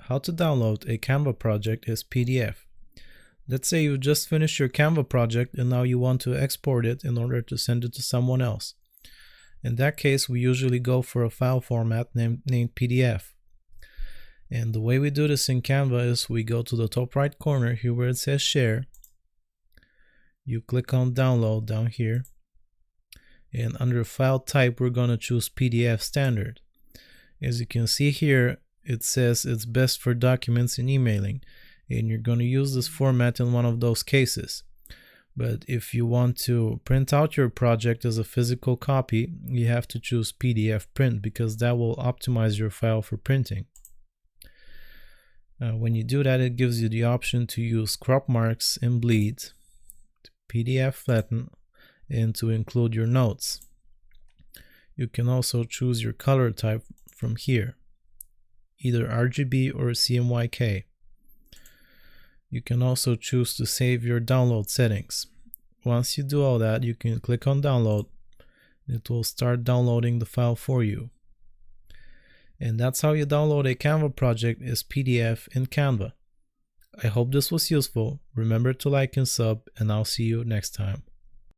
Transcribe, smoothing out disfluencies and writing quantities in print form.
How to download a Canva project as PDF. Let's say you just finished your Canva project and now you want to export it in order to send it to someone else. In that case, we usually go for a file format named PDF. And the way we do this in Canva is we go to the top right corner here where it says share. You click on download down here. And under file type, we're going to choose PDF standard. As you can see here, it says it's best for documents and emailing. And you're going to use this format in one of those cases. But if you want to print out your project as a physical copy, you have to choose PDF print because that will optimize your file for printing. When you do that, it gives you the option to use crop marks and bleed, to PDF flatten, and to include your notes. You can also choose your color type from here, either RGB or CMYK. You can also choose to save your download settings. Once you do all that, you can click on download. It will start downloading the file for you. And that's how you download a Canva project as PDF in Canva. I hope this was useful. Remember to like and sub, and I'll see you next time.